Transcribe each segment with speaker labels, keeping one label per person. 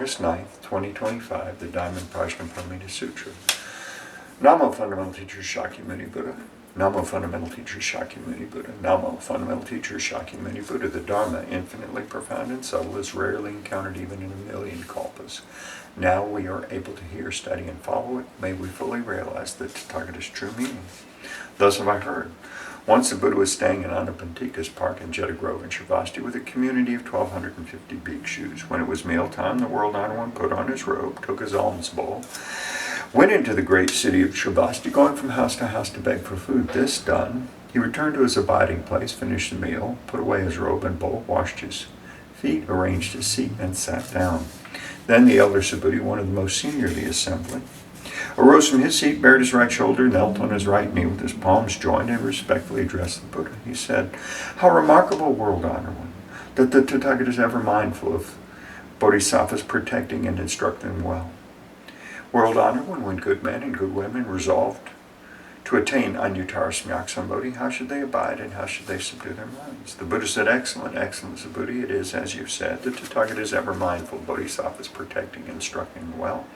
Speaker 1: August 9th, 2025, the Diamond Sutra. Namo Fundamental Teacher Shakyamuni Buddha. Namo Fundamental Teacher Shakyamuni Buddha. Namo Fundamental Teacher Shakyamuni Buddha. The Dharma, infinitely profound and subtle, is rarely encountered even in 1,000,000 kalpas. Now we are able to hear, study, and follow it. May we fully realize the Tathagata's true meaning. Thus have I heard. Once the Buddha was staying in Anapantika's park in Jeddah Grove in Shravasti with a community of 1,250 bhikshus. When it was mealtime, the world honored one put on his robe, took his alms bowl, went into the great city of Shravasti, going from house to beg for food. This done, he returned to his abiding place, finished the meal, put away his robe and bowl, washed his feet, arranged his seat, and sat down. Then the elder Subhuti, one of the most senior of the assembly, arose from his seat, bared his right shoulder, knelt on his right knee with his palms joined, and respectfully addressed the Buddha. He said, "How remarkable, world-honored one, that the Tathagata is ever mindful of Bodhisattvas, protecting and instructing them well. World-honored one, when good men and good women resolved to attain Anuttara Samyak how should they abide and how should they subdue their minds?" The Buddha said, "Excellent, excellent, Subhuti. It is as you've said. The Tathagata is ever mindful of Bodhisattvas, protecting and instructing them well.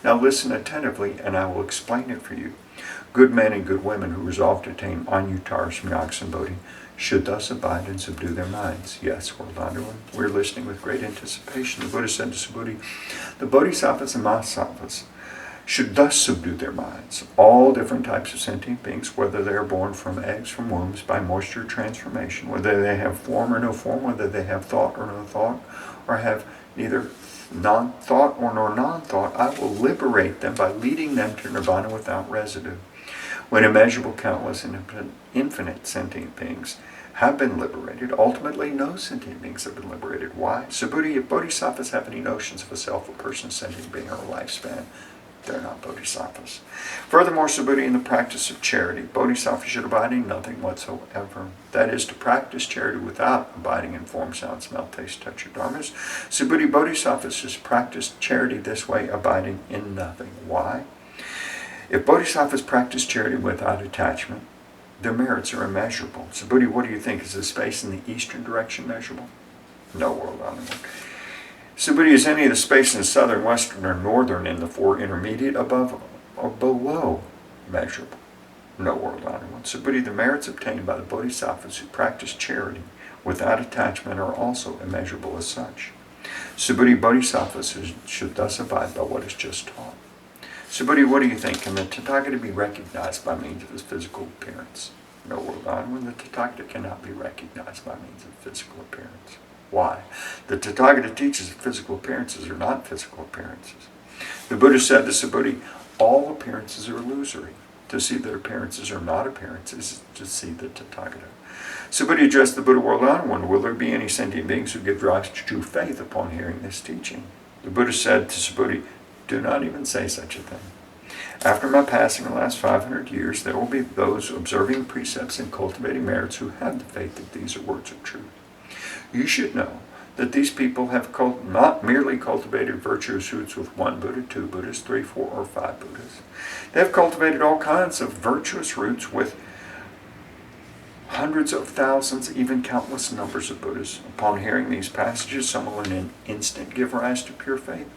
Speaker 1: Now listen attentively, and I will explain it for you. Good men and good women who resolve to attain Anuttara Samyak should thus abide and subdue their minds." Yes, world-honored one, we're listening with great anticipation. The Buddha said to Subhuti, "The Bodhisattvas and Mahasattvas should thus subdue their minds. All different types of sentient beings, whether they are born from eggs, from wombs, by moisture transformation, whether they have form or no form, whether they have thought or no thought, or have neither non-thought or nor non-thought, I will liberate them by leading them to nirvana without residue. When immeasurable, countless, and infinite sentient beings have been liberated, ultimately no sentient beings have been liberated. Why? Subhuti, if bodhisattvas have any notions of a self, a person, sentient being, or a lifespan, they're not bodhisattvas. Furthermore, Subhuti, in the practice of charity, bodhisattvas should abide in nothing whatsoever. That is, to practice charity without abiding in form, sound, smell, taste, touch, or dharmas. Subhuti, bodhisattvas should practice charity this way, abiding in nothing. Why? If bodhisattvas practice charity without attachment, their merits are immeasurable. Subhuti, what do you think? Is the space in the eastern direction measurable? No, world-honored one. Subhuti, is any of the space in the southern, western, or northern in the four intermediate, above or below measurable? No, world-honored one. Subhuti, the merits obtained by the bodhisattvas who practice charity without attachment are also immeasurable as such. Subhuti, bodhisattvas should thus abide by what is just taught. Subhuti, what do you think? Can the Tathagata be recognized by means of his physical appearance? No, world-honored one. The Tathagata cannot be recognized by means of physical appearance. Why? The Tathagata teaches that physical appearances are not physical appearances. The Buddha said to Subhuti, all appearances are illusory. To see that appearances are not appearances is to see the Tathagata. Subhuti addressed the Buddha, world-honored one, will there be any sentient beings who give rise to true faith upon hearing this teaching? The Buddha said to Subhuti, do not even say such a thing. After my passing in the last 500 years, there will be those observing precepts and cultivating merits who have the faith that these are words of truth. You should know that these people have not merely cultivated virtuous roots with one Buddha, two Buddhas, 3, 4, or 5 Buddhas. They have cultivated all kinds of virtuous roots with hundreds of thousands, even countless numbers of Buddhas. Upon hearing these passages, some will in an instant give rise to pure faith.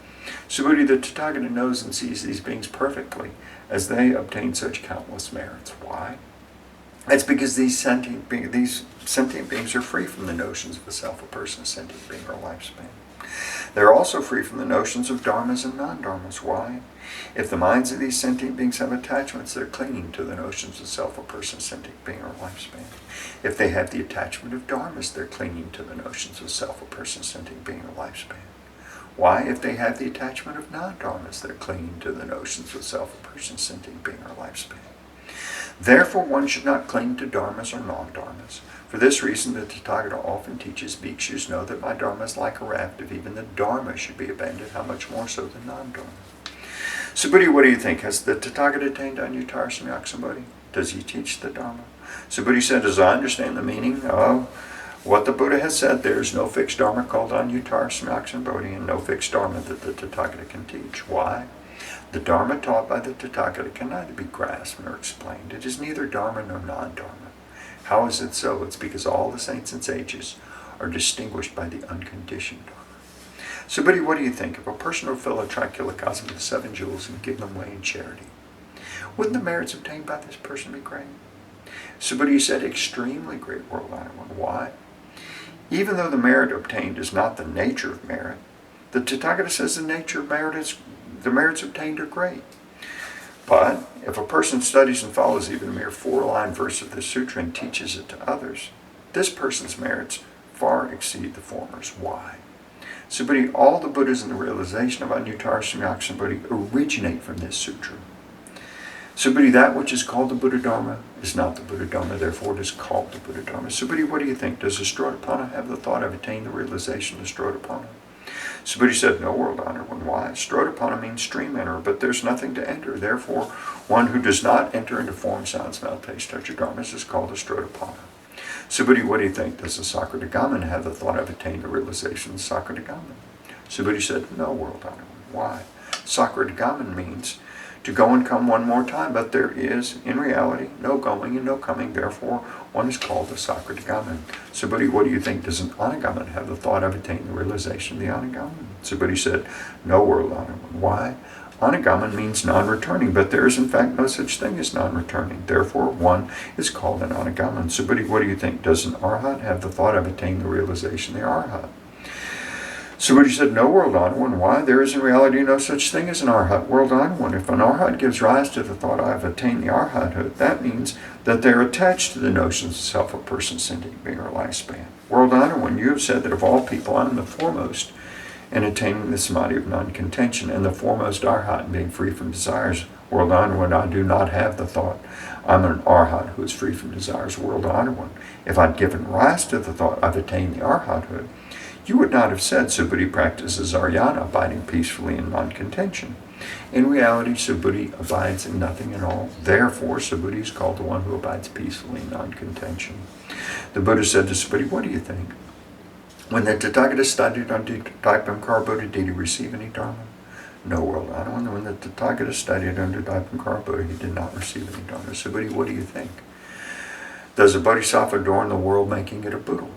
Speaker 1: Subhuti, the Tathagata knows and sees these beings perfectly as they obtain such countless merits. Why? That's because these sentient beings are free from the notions of a self, a person, a sentient being, or a lifespan. They're also free from the notions of dharmas and non-dharmas. Why? If the minds of these sentient beings have attachments, they're clinging to the notions of self, a person, sentient being, or lifespan. If they have the attachment of dharmas, they're clinging to the notions of self, a person, sentient being, or lifespan. Why? If they have the attachment of non-dharmas, they're clinging to the notions of self, a person, sentient being, or lifespan. Therefore, one should not cling to dharmas or non-dharmas. For this reason, the Tathagata often teaches bhikshus, know that my dharma is like a raft. If even the dharma should be abandoned, how much more so the non-dharma? Subhuti, what do you think? Has the Tathagata attained Anuttara Samyak? Does he teach the dharma? Subhuti said, as I understand the meaning of what the Buddha has said, there is no fixed dharma called Anuttara Samyak and no fixed dharma that the Tathagata can teach. Why? The dharma taught by the Tathagata can neither be grasped nor explained. It is neither dharma nor non-dharma. How is it so? It's because all the saints and sages are distinguished by the unconditioned dharma. Subhuti, what do you think? If a person would fill a trichilocosm with 7 jewels and give them away in charity, wouldn't the merits obtained by this person be great? Subhuti said, extremely great, world honored one. Why? Even though the merit obtained is not the nature of merit, the Tathagata says the nature of merit is, the merits obtained are great. But if a person studies and follows even a mere 4-line verse of the sutra and teaches it to others, this person's merits far exceed the former's. Why? Subhuti, all the Buddhas in the realization of Anuttara Samyak Sambuddhi originate from this sutra. Subhuti, that which is called the Buddha Dharma is not the Buddha Dharma, therefore it is called the Buddha Dharma. Subhuti, what do you think? Does the Strodapana have the thought of attaining the realization of Strodapana? Subhuti said, no, world honored one. Why? Strodapana means stream enter, but there's nothing to enter. Therefore, one who does not enter into form, sound, smell, taste, touch, or dharmas is called a Strodapana. Subhuti, what do you think? Does the Sakadagamin have the thought of attaining the realization of the Sakadagamin? Subhuti said, no, world honored one. Why? Sakadagamin means to go and come one more time, but there is, in reality, no going and no coming. Therefore, one is called the Sakadagamin. Subhuti, what do you think? Does an Anagamin have the thought of attaining the realization of the Anagamin? Subhuti said, no, world honored one. Why? Anagamin means non-returning, but there is in fact no such thing as non-returning. Therefore, one is called an Anagamin. Subhuti, what do you think? Does an Arhat have the thought of attaining the realization of the Arhat? Subhuti said, no, world honored one. Why? There is in reality no such thing as an Arhat. World honored one. If an Arhat gives rise to the thought, I have attained the Arhathood, that means that they're attached to the notions of self, a person, sentient being, or lifespan. World honored one, you have said that of all people, I am the foremost in attaining the samadhi of non-contention, and the foremost Arhat in being free from desires. World honored one, I do not have the thought, I'm an Arhat who is free from desires. World honored one, if I'd given rise to the thought, I've attained the Arhathood, you would not have said Subhuti practices Aryana, abiding peacefully in non-contention. In reality, Subhuti abides in nothing at all. Therefore, Subhuti is called the one who abides peacefully in non-contention. The Buddha said to Subhuti, what do you think? When the Tathagata studied on Dipankara Buddha, did he receive any dharma? No, world honored one. When the Tathagata studied under Dipankara Buddha, he did not receive any dharma. Subhuti, what do you think? Does a Bodhisattva adorn the world, making it a Buddha world?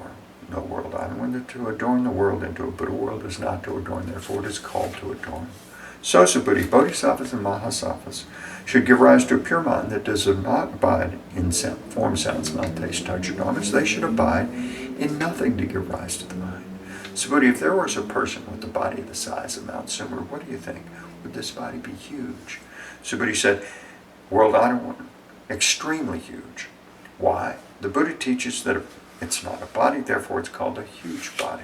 Speaker 1: No, world honored one. To adorn the world into a Buddha world is not to adorn, therefore it is called to adorn. So, Subhuti, Bodhisattvas and Mahasattvas should give rise to a pure mind that does not abide in form, sound, smell, taste, touch, or dharmas. They should abide in nothing to give rise to the mind. Subhuti, if there was a person with a body the size of Mount Sumer, what do you think? Would this body be huge? Subhuti said, world honored one, extremely huge. Why? The Buddha teaches that it's not a body, therefore it's called a huge body.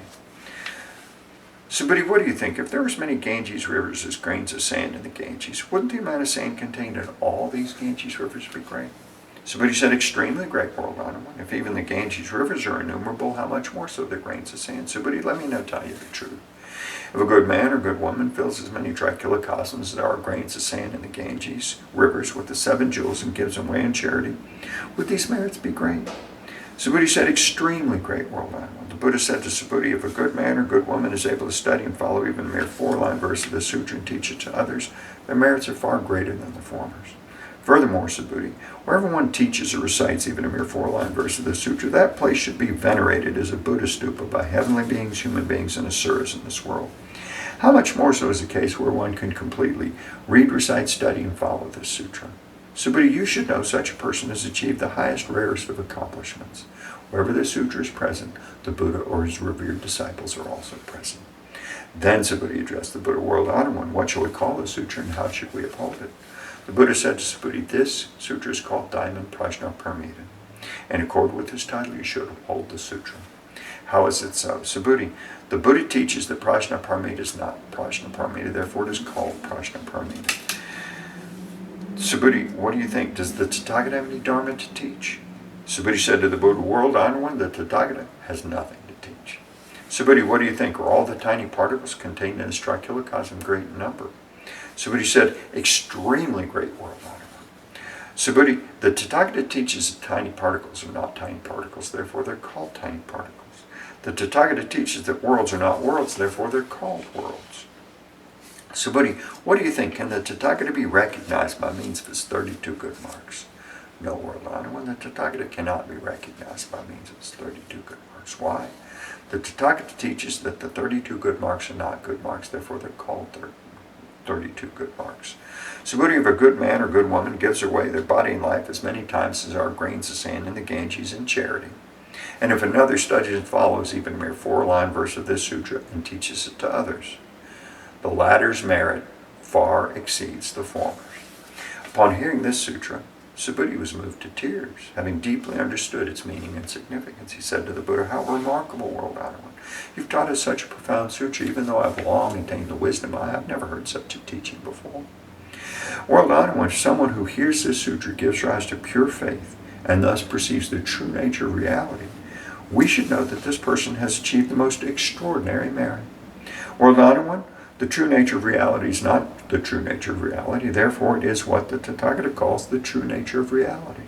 Speaker 1: Subhuti, what do you think? If there was many Ganges rivers as grains of sand in the Ganges, wouldn't the amount of sand contained in all these Ganges rivers be great? Subhuti said, extremely great, world honored one. If even the Ganges rivers are innumerable, how much more so the grains of sand? Subhuti, let me now tell you the truth. If a good man or good woman fills as many trichilocosms as there are grains of sand in the Ganges rivers with the 7 jewels and gives them away in charity, would these merits be great? Subhuti said, extremely great, world honored one. The Buddha said to Subhuti, if a good man or good woman is able to study and follow even a mere 4-line verse of the sutra and teach it to others, their merits are far greater than the former's. Furthermore, Subhuti, wherever one teaches or recites even a mere 4-line verse of the sutra, that place should be venerated as a Buddha stupa by heavenly beings, human beings, and asuras in this world. How much more so is the case where one can completely read, recite, study, and follow this sutra? Subhuti, you should know such a person has achieved the highest, rarest of accomplishments. Wherever the sutra is present, the Buddha or his revered disciples are also present. Then Subhuti addressed the Buddha, world honored one, what shall we call the sutra and how should we uphold it? The Buddha said to Subhuti, this sutra is called Diamond Sutra. In accord with this title, you should uphold the sutra. How is it so? Subhuti, the Buddha teaches that Prajnaparamita is not Prajnaparamita, therefore it is called Prajnaparamita. Subhuti, what do you think? Does the Tathagata have any dharma to teach? Subhuti said to the Buddha, world honored one, the Tathagata has nothing to teach. Subhuti, what do you think? Are all the tiny particles contained in this trichilocosm great in number? Subhuti said, extremely great, world honored one. Subhuti, the Tathagata teaches that tiny particles are not tiny particles, therefore they're called tiny particles. The Tathagata teaches that worlds are not worlds, therefore they're called worlds. Subhuti, what do you think? Can the Tathagata be recognized by means of his 32 good marks? No, world honored one. The Tathagata cannot be recognized by means of his 32 good marks. Why? The Tathagata teaches that the 32 good marks are not good marks, therefore they're called 32 good marks. Subhuti, if a good man or good woman gives away their body and life as many times as are grains of sand in the Ganges in charity, and if another studies and follows even a mere 4-line verse of this sutra and teaches it to others, the latter's merit far exceeds the former's. Upon hearing this sutra, Subhuti was moved to tears, having deeply understood its meaning and significance. He said to the Buddha, "How remarkable, world Honored. You've taught us such a profound sutra. Even though I've long attained the wisdom, I have never heard such a teaching before. World Honored, someone who hears this sutra gives rise to pure faith and thus perceives the true nature of reality. We should know that this person has achieved the most extraordinary merit. World Honored, the true nature of reality is not the true nature of reality. Therefore, it is what the Tathagata calls the true nature of reality.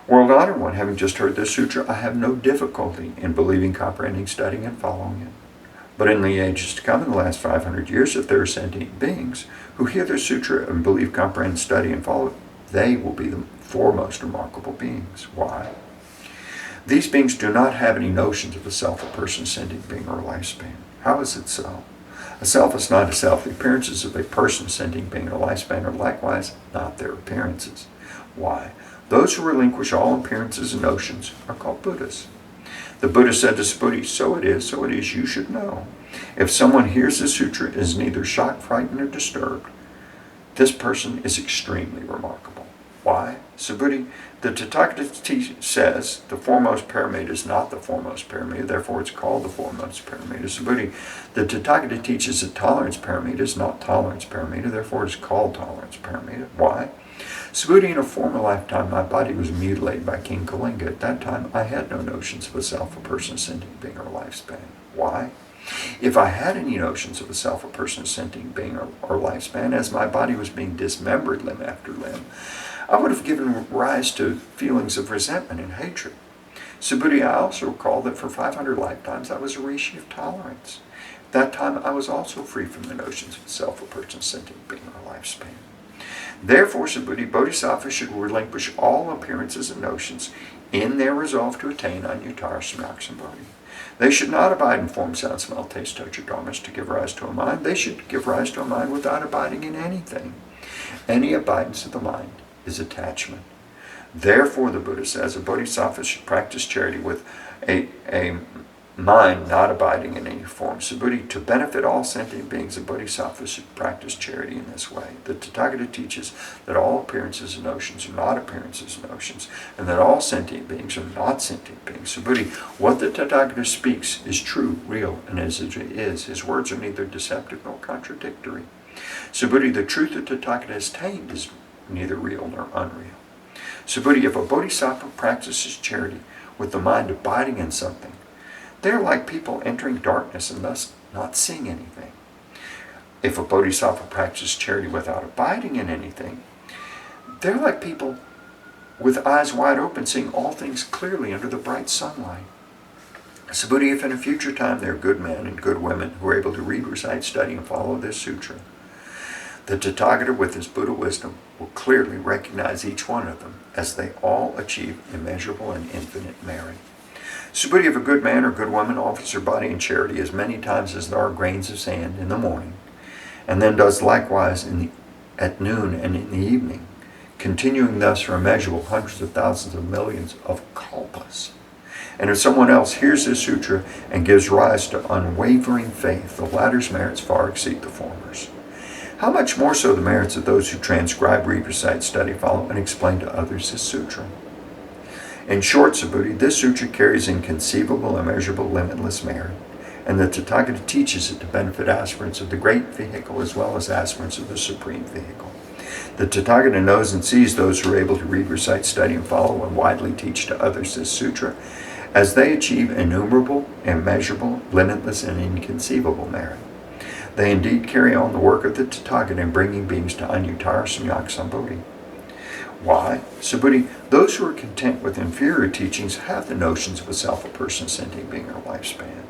Speaker 1: World Honored One, having just heard this sutra, I have no difficulty in believing, comprehending, studying, and following it. But in the ages to come, in the last 500 years, if there are sentient beings who hear this sutra and believe, comprehend, study, and follow it, they will be the foremost remarkable beings. Why? These beings do not have any notions of a self, a person, sentient being, or a lifespan. How is it so? A self is not a self. The appearances of a person, sentient being, or lifespan are likewise not their appearances. Why? Those who relinquish all appearances and notions are called Buddhas. The Buddha said to Subhuti, so it is, you should know. If someone hears the sutra and is neither shocked, frightened, or disturbed, this person is extremely remarkable. Why? Subhuti, the Tathagata says the foremost paramita is not the foremost paramita, therefore it's called the foremost paramita. Subhuti, the Tathagata teaches that tolerance paramita is not tolerance paramita, therefore it's called tolerance paramita. Why? Subhuti, in a former lifetime, my body was mutilated by King Kalinga. At that time, I had no notions of a self, a person, a sentient being, or lifespan. Why? If I had any notions of a self, a person, a sentient being, or lifespan, as my body was being dismembered limb after limb, I would have given rise to feelings of resentment and hatred. Subhuti, I also recall that for 500 lifetimes I was a rishi of tolerance. At that time, I was also free from the notions of self, a person, sentient being, or lifespan. Therefore, Subhuti, Bodhisattvas should relinquish all appearances and notions in their resolve to attain Anyuttara Samyak Sambodhi. They should not abide in form, sound, smell, taste, touch, or dharmas to give rise to a mind. They should give rise to a mind without abiding in anything. Any abidance of the mind is attachment. Therefore, the Buddha says, a bodhisattva should practice charity with a mind not abiding in any form. Subhuti, to benefit all sentient beings, a bodhisattva should practice charity in this way. The Tathagata teaches that all appearances and notions are not appearances and notions, and that all sentient beings are not sentient beings. Subhuti, what the Tathagata speaks is true, real, and as it is. His words are neither deceptive nor contradictory. Subhuti, the truth that Tathagata has attained is neither real nor unreal. Subhuti, if a bodhisattva practices charity with the mind abiding in something, they are like people entering darkness and thus not seeing anything. If a bodhisattva practices charity without abiding in anything, they're like people with eyes wide open, seeing all things clearly under the bright sunlight. Subhuti, if in a future time there are good men and good women who are able to read, recite, study, and follow this sutra, the Tathagata, with his Buddha wisdom, will clearly recognize each one of them as they all achieve immeasurable and infinite merit. Subhuti, if a good man or good woman offers her body in charity as many times as there are grains of sand in the morning, and then does likewise at noon and in the evening, continuing thus for immeasurable hundreds of thousands of millions of kalpas. And if someone else hears this sutra and gives rise to unwavering faith, the latter's merits far exceed the former's. How much more so the merits of those who transcribe, read, recite, study, follow, and explain to others this sutra. In short, Subhuti, this sutra carries inconceivable, immeasurable, limitless merit, and the Tathagata teaches it to benefit aspirants of the great vehicle as well as aspirants of the supreme vehicle. The Tathagata knows and sees those who are able to read, recite, study, and follow, and widely teach to others this sutra, as they achieve innumerable, immeasurable, limitless, and inconceivable merit. They indeed carry on the work of the Tathagata in bringing beings to Anyuttara Samyak Sambodhi. Why? Subhuti, those who are content with inferior teachings have the notions of a self, a person, sentient being, or lifespan.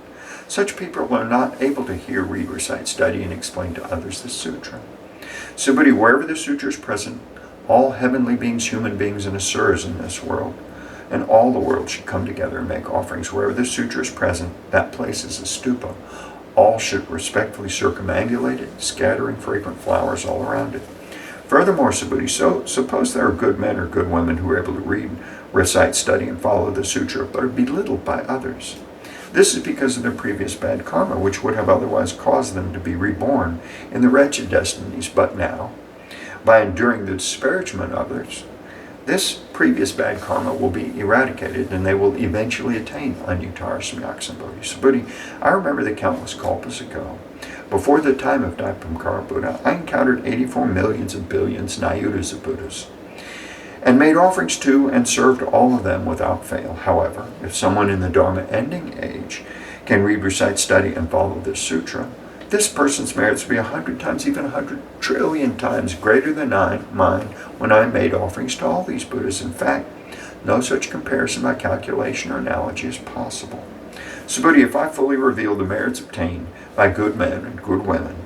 Speaker 1: Such people are not able to hear, read, recite, study, and explain to others the sutra. Subhuti, wherever the sutra is present, all heavenly beings, human beings, and asuras in this world and all the world should come together and make offerings. Wherever the sutra is present, that place is a stupa. All should respectfully circumambulate it, scattering fragrant flowers all around it. Furthermore, Subhuti, suppose there are good men or good women who are able to read, recite, study, and follow the sutra, but are belittled by others. This is because of their previous bad karma, which would have otherwise caused them to be reborn in the wretched destinies. But now, by enduring the disparagement of others, this previous bad karma will be eradicated, and they will eventually attain Anuttara Samyaksambodhi. Subhuti, I remember the countless kalpas ago, before the time of Diamond Buddha, I encountered 84 millions of billions Nayutas of Buddhas, and made offerings to and served all of them without fail. However, if someone in the Dharma ending age can read, recite, study, and follow this sutra, this person's merits will be 100 times, even 100 trillion times greater than mine when I made offerings to all these Buddhas. In fact, no such comparison by calculation or analogy is possible. Subhuti, if I fully reveal the merits obtained by good men and good women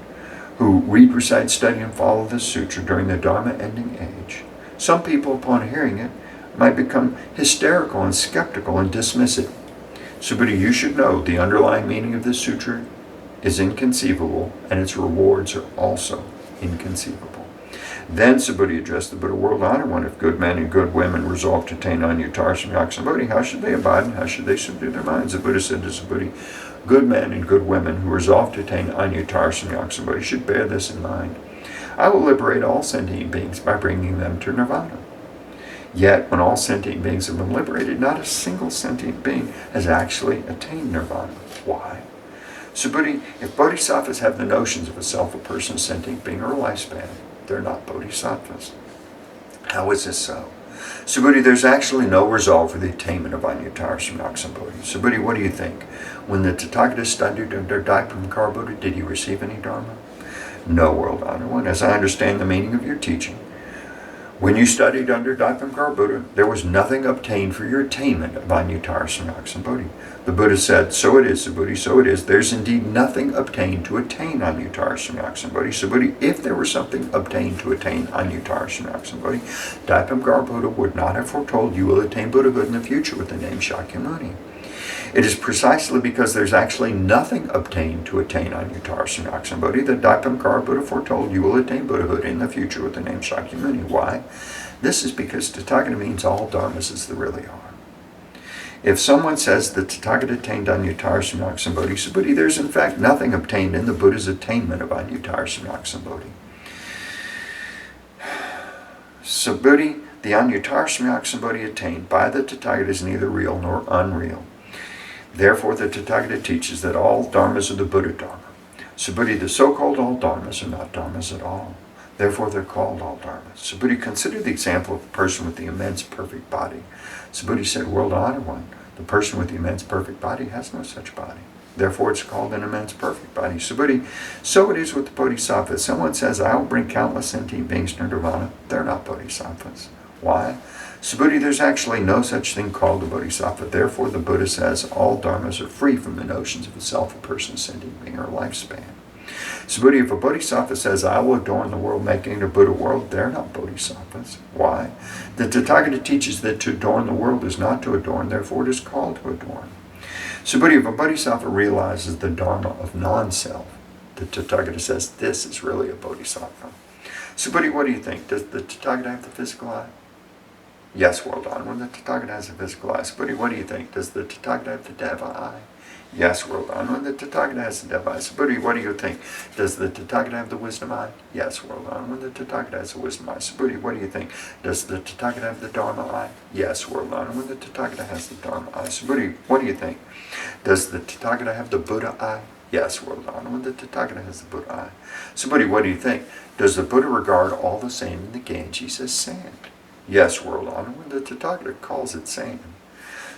Speaker 1: who read, recite, study, and follow this sutra during the Dharma ending age, some people, upon hearing it, might become hysterical and skeptical and dismiss it. Subhuti, you should know the underlying meaning of this sutra is inconceivable, and its rewards are also inconceivable. Then Subhuti addressed the Buddha, world honored one, if good men and good women resolve to attain Anuttara Samyaksambodhi, how should they abide and how should they subdue their minds? The Buddha said to Subhuti, good men and good women who resolve to attain Anuttara Samyaksambodhi should bear this in mind. I will liberate all sentient beings by bringing them to nirvana. Yet, when all sentient beings have been liberated, not a single sentient being has actually attained nirvana. Why? Subhuti, if bodhisattvas have the notions of a self, a person, a sentient being, or a lifespan, they're not bodhisattvas. How is this so? Subhuti, there's actually no resolve for the attainment of Anuttara Samyaksambodhi. Subhuti, what do you think? When the Tathagata studied under Diamond Buddha, did he receive any dharma? No, world honored one. As I understand the meaning of your teaching, when you studied under Diamond Buddha, there was nothing obtained for your attainment of Anuttara Samyaksambodhi. The Buddha said, so it is, Subhuti, so it is. There's indeed nothing obtained to attain Anuttara Samyaksambodhi. Subhuti, if there were something obtained to attain Anuttara Samyaksambodhi, Diamond Buddha would not have foretold you will attain Buddhahood in the future with the name Shakyamuni. It is precisely because there's actually nothing obtained to attain Anuttara Samyaksambodhi that Diamond Buddha foretold you will attain Buddhahood in the future with the name Shakyamuni. Why? This is because Tathagata means all dharmas as they really are. If someone says that Tathagata attained Anuttara Samyaksambodhi, Subhuti, there's in fact nothing obtained in the Buddha's attainment of Anuttara Samyaksambodhi. Subhuti, the Anuttara Samyaksambodhi attained by the Tathagata is neither real nor unreal. Therefore, the Tathagata teaches that all dharmas are the Buddha Dharma. Subhuti, the so-called all dharmas are not dharmas at all. Therefore, they're called all dharmas. Subhuti, consider the example of a person with the immense perfect body. Subhuti said, world honored one, the person with the immense perfect body has no such body. Therefore, it's called an immense perfect body. Subhuti, so it is with the Bodhisattva. Someone says, I will bring countless sentient beings to nirvana. They're not Bodhisattvas. Why? Subhuti, there's actually no such thing called a Bodhisattva. Therefore, the Buddha says all dharmas are free from the notions of a self, a person, a sentient being, or a lifespan. Subhuti, if a Bodhisattva says, I will adorn the world, making it a Buddha world, they're not Bodhisattvas. Why? The Tathagata teaches that to adorn the world is not to adorn, therefore it is called to adorn. Subhuti, if a Bodhisattva realizes the Dharma of non-self, the Tathagata says this is really a Bodhisattva. Subhuti, what do you think? Does the Tathagata have the physical eye? Yes, world honored one, the Tathagata has a physical eye. Subhuti, what do you think? Does the Tathagata have the Deva eye? Yes, world honored one, the Tathagata has the Deva eye. Subhuti, what do you think? Does the Tathagata have the wisdom eye? Yes, world honored one, the Tathagata has the wisdom eye. Subhuti, what do you think? Does the Tathagata have the Dharma eye? Yes, world honored one, the Tathagata has the Dharma eye. Subhuti, what do you think? Does the Tathagata have the Buddha eye? Yes, world honored one, the Tathagata has the Buddha eye. Subhuti, what do you think? Does the Buddha regard all the sand in the Ganges as sand? Yes, world honored one, the Tathagata calls it sand.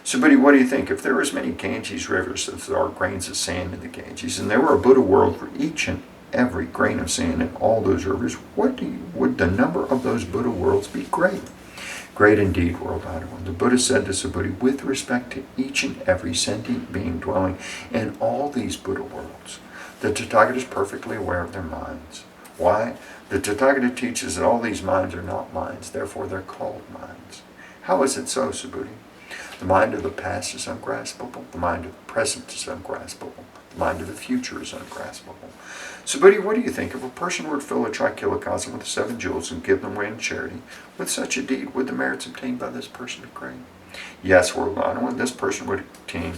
Speaker 1: Subhuti, what do you think? If there were as many Ganges rivers as there are grains of sand in the Ganges, and there were a Buddha world for each and every grain of sand in all those rivers, would the number of those Buddha worlds be great? Great indeed, world honored one. The Buddha said to Subhuti, with respect to each and every sentient being dwelling in all these Buddha worlds, the Tathagata is perfectly aware of their minds. Why? The Tathagata teaches that all these minds are not minds, therefore they're called minds. How is it so, Subhuti? The mind of the past is ungraspable. The mind of the present is ungraspable. The mind of the future is ungraspable. So, Buddhi, what do you think? If a person were to fill a trichilocosm with the 7 jewels and give them away in charity, with such a deed, would the merits obtained by this person be great? Yes, world honored, this person would obtain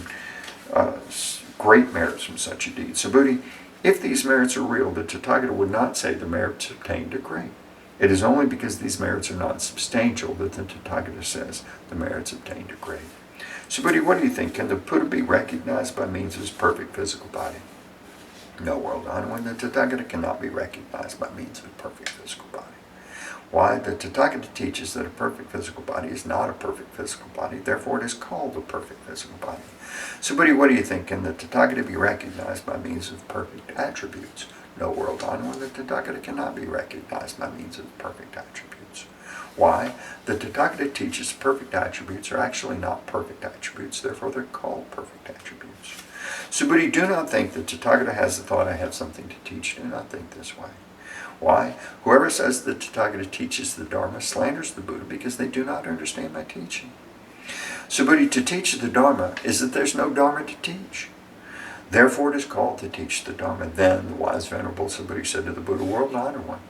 Speaker 1: great merits from such a deed. So, Buddhi, if these merits are real, the Tathagata would not say the merits obtained are great. It is only because these merits are not substantial that the Tathagata says the merits obtained are great. So, Buddhi, what do you think? Can the Buddha be recognized by means of his perfect physical body? No, world honored, the Tathagata cannot be recognized by means of a perfect physical body. Why? The Tathagata teaches that a perfect physical body is not a perfect physical body, therefore it is called a perfect physical body. So, Buddhi, what do you think? Can the Tathagata be recognized by means of perfect attributes? No, world honored, the Tathagata cannot be recognized by means of perfect attributes. Why? The Tathagata teaches perfect attributes are actually not perfect attributes, therefore they're called perfect attributes. So, Buddhi, do not think that Tathagata has the thought, I have something to teach. Do not think this way. Why? Whoever says that Tathagata teaches the Dharma slanders the Buddha because they do not understand my teaching. So, Buddhi, to teach the Dharma is that there's no Dharma to teach. Therefore it is called to teach the Dharma. Then the wise Venerable Buddha said to the Buddha, world honored one,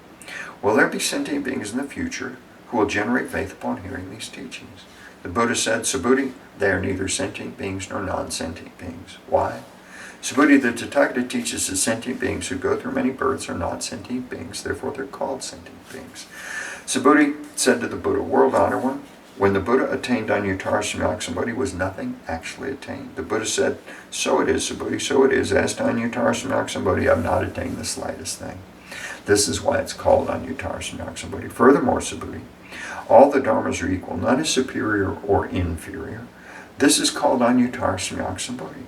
Speaker 1: will there be sentient beings in the future who will generate faith upon hearing these teachings? The Buddha said, Subhuti, they are neither sentient beings nor non-sentient beings. Why? Subhuti, the Tathagata teaches that sentient beings who go through many births are not sentient beings, therefore they're called sentient beings. Subhuti said to the Buddha, world honored one, when the Buddha attained Anuttara Samyaksambodhi, was nothing actually attained. The Buddha said, so it is, Subhuti, so it is. As to Anuttara Samyaksambodhi, I have not attained the slightest thing. This is why it's called Anuttara Samyaksambodhi. Furthermore, Subhuti, all the dharmas are equal, none is superior or inferior. This is called Anuttara Samyaksambodhi.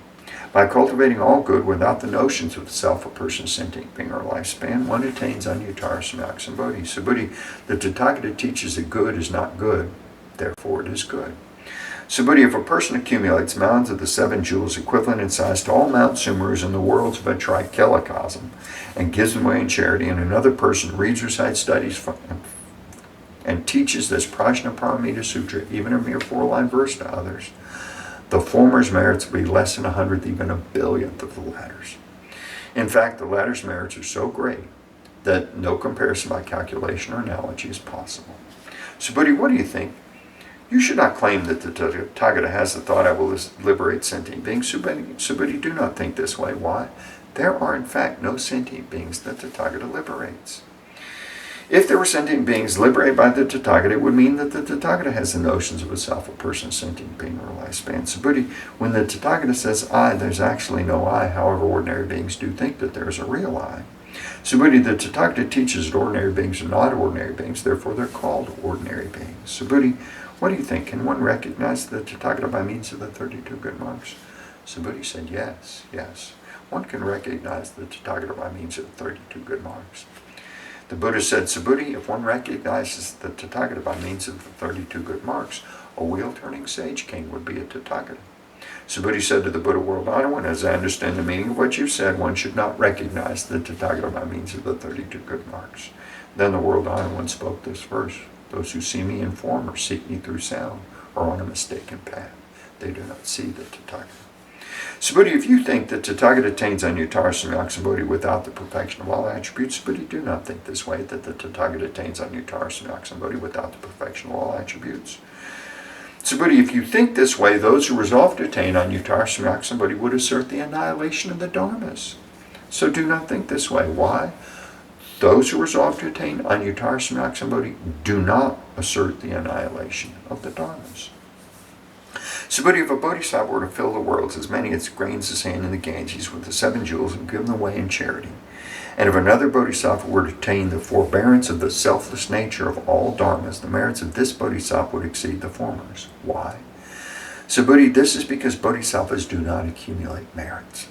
Speaker 1: By cultivating all good without the notions of the self, a person, sentient being, or lifespan, one attains Anuttara Samyaksambodhi. Subhuti, the Tathagata teaches that good is not good, therefore it is good. Subhuti, if a person accumulates mounds of the 7 jewels equivalent in size to all Mount Sumerus in the worlds of a trichilocosm and gives them away in charity, and another person reads, recites, studies, and teaches this Prajnaparamita Sutra, even a mere 4-line verse to others, the former's merits will be less than 100th, even a billionth of the latter's. In fact, the latter's merits are so great that no comparison by calculation or analogy is possible. So, Buddhi, what do you think? You should not claim that the Tathagata has the thought, I will liberate sentient beings. Subhuti, do not think this way. Why? There are, in fact, no sentient beings that the Tathagata liberates. If there were sentient beings liberated by the Tathagata, it would mean that the Tathagata has the notions of a self, a person, sentient being, or a lifespan. Subhuti, when the Tathagata says I, there's actually no I, however ordinary beings do think that there is a real I. Subhuti, the Tathagata teaches that ordinary beings are not ordinary beings, therefore they're called ordinary beings. Subhuti, what do you think? Can one recognize the Tathagata by means of the 32 good marks? Subhuti said, yes, yes. One can recognize the Tathagata by means of the 32 good marks. The Buddha said, Subhuti, if one recognizes the Tathagata by means of the 32 good marks, a wheel-turning sage king would be a Tathagata. Subhuti said to the Buddha, world honored one, as I understand the meaning of what you've said, one should not recognize the Tathagata by means of the 32 good marks. Then the world honored one spoke this verse, those who see me in form or seek me through sound are on a mistaken path. They do not see the Tathagata. Subhuti, if you think that Tathagata attains Anuttara Samyaksambodhi without the perfection of all attributes, Subhuti, do not think this way, that the Tathagata attains Anuttara Samyaksambodhi without the perfection of all attributes. Subhuti, if you think this way, those who resolve to attain Anuttara Samyaksambodhi would assert the annihilation of the dharmas. So do not think this way. Why? Those who resolve to attain Anuttara Samyaksambodhi do not assert the annihilation of the dharmas. Subhuti, if a Bodhisattva were to fill the worlds, as many as grains of sand in the Ganges, with the 7 jewels and give them away in charity, and if another Bodhisattva were to attain the forbearance of the selfless nature of all dharmas, the merits of this Bodhisattva would exceed the former's. Why? Subhuti, this is because Bodhisattvas do not accumulate merits.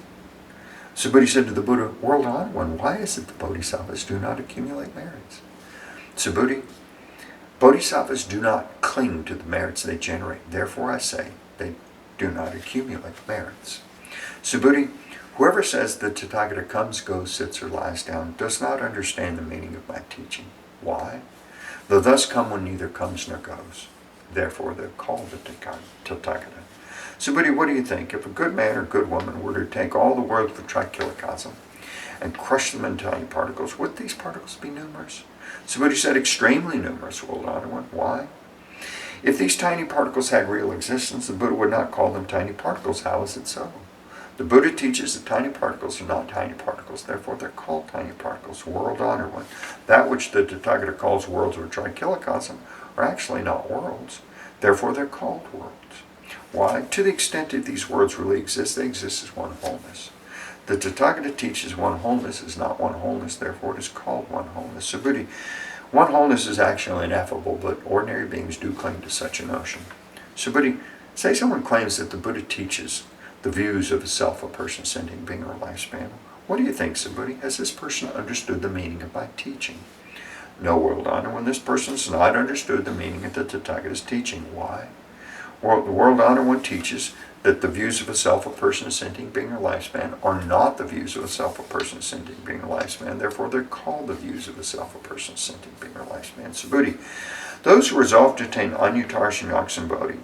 Speaker 1: Subhuti said to the Buddha, world honored one, why is it the Bodhisattvas do not accumulate merits? Subhuti, Bodhisattvas do not cling to the merits they generate. Therefore I say, they do not accumulate merits. Subhuti, whoever says that Tathagata comes, goes, sits, or lies down does not understand the meaning of my teaching. Why? Though thus come one neither comes nor goes. Therefore, they're called the Tathagata. So, Buddha, what do you think? If a good man or good woman were to take all the worlds of Trichilocosm and crush them into tiny particles, would these particles be numerous? So Buddha said, extremely numerous, world honored one. Why? If these tiny particles had real existence, the Buddha would not call them tiny particles. How is it so? The Buddha teaches that tiny particles are not tiny particles, therefore they're called tiny particles, world honored one. That which the Tathagata calls worlds or Trichilocosm are actually not worlds, therefore they're called worlds. Why? To the extent that these worlds really exist, they exist as one wholeness. The Tathagata teaches one wholeness is not one wholeness, therefore it is called one wholeness. So Buddha, one wholeness is actually ineffable, but ordinary beings do cling to such a notion. So Buddha, say someone claims that the Buddha teaches the views of a self, a person, sentient being, or lifespan. What do you think, Subhuti? Has this person understood the meaning of my teaching? No, world honor, when this person has not understood the meaning of the Tathagata's teaching. Why? Well, the world honor one teaches that the views of a self, a person, a sentient being, or lifespan are not the views of a self, a person, a sentient being, or lifespan. Therefore, they're called the views of a self, a person, a sentient being, or lifespan. Subhuti, those who resolve to attain Anyuttara Shunyaksham Bodhi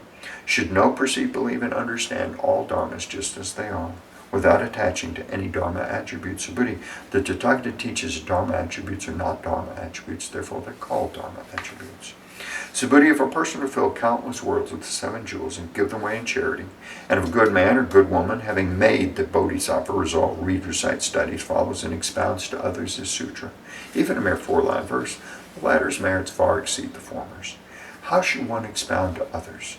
Speaker 1: should know, perceive, believe, and understand all dharmas just as they are, without attaching to any dharma attributes. Subhuti, the Tathagata teaches dharma attributes are not dharma attributes, therefore they're called dharma attributes. Subhuti, if a person would fill countless worlds with the 7 jewels and give them away in charity, and if a good man or good woman, having made the Bodhisattva resolve, read, recite, studies, follows, and expounds to others this sutra, even a mere 4-line verse, the latter's merits far exceed the former's. How should one expound to others?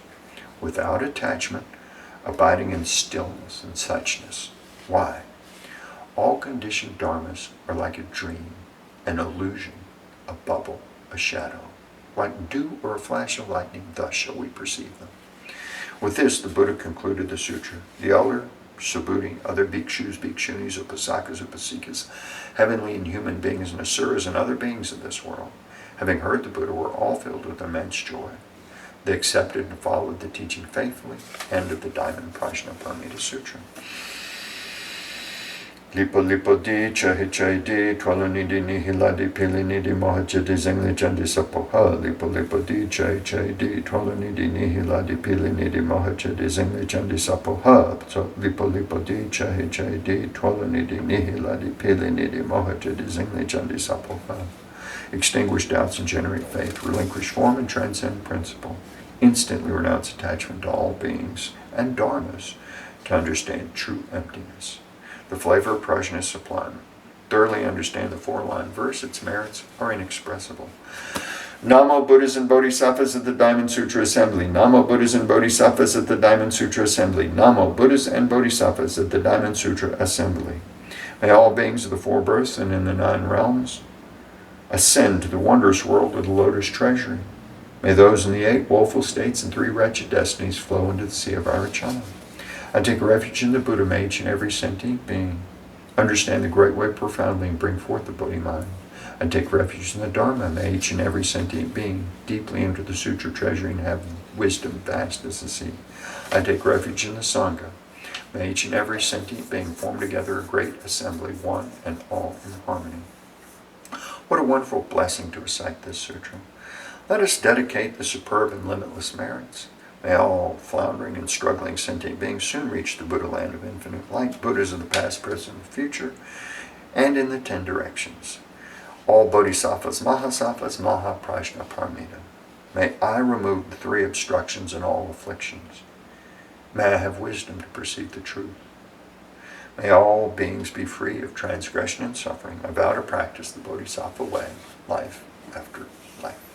Speaker 1: Without attachment, abiding in stillness and suchness. Why? All conditioned dharmas are like a dream, an illusion, a bubble, a shadow. Like dew or a flash of lightning, thus shall we perceive them. With this, the Buddha concluded the sutra. The elder, Subhuti, other bhikshus, bhikshunis, upasakas, upasikas, heavenly and human beings, and asuras, and other beings of this world, having heard the Buddha, were all filled with immense joy. They accepted and followed the teaching faithfully. End of the Diamond Sutra. Lipo lipo di chahi chai di twalani di nihiladi pilini di mohachadi zengli chandi sapoha. Lipo lipo di chai chai di twalani di nihiladi pilini di mohachadi zengli chandi sapoha. So lipo lipo di chahi chai di twalani di nihiladi pilini di mohachadi zengli chandi sapoha. Extinguish doubts and generate faith. Relinquish form and transcend principle. Instantly renounce attachment to all beings and dharmas to understand true emptiness. The flavor of prajna is sublime. Thoroughly understand the 4-line verse, its merits are inexpressible. Namo Buddhas and Bodhisattvas at the Diamond Sutra Assembly. Namo Buddhas and Bodhisattvas at the Diamond Sutra Assembly. Namo Buddhas and Bodhisattvas at the Diamond Sutra Assembly. May all beings of the 4 births and in the 9 realms ascend to the wondrous world of the lotus treasury. May those in the 8 woeful states and 3 wretched destinies flow into the sea of Irachana. I take refuge in the Buddha, may each and every sentient being understand the great way profoundly and bring forth the Bodhi mind. I take refuge in the Dharma, may each and every sentient being deeply enter the Sutra treasury and have wisdom vast as the sea. I take refuge in the Sangha, may each and every sentient being form together a great assembly, one and all in harmony. What a wonderful blessing to recite this sutra. Let us dedicate the superb and limitless merits. May all floundering and struggling sentient beings soon reach the Buddha land of infinite light, Buddhas of the past, present, and future, and in the 10 directions. All Bodhisattvas, Mahasattvas, Mahaprajna Paramita. May I remove the 3 obstructions and all afflictions. May I have wisdom to perceive the truth. May all beings be free of transgression and suffering. I vow to practice the Bodhisattva way, life after life.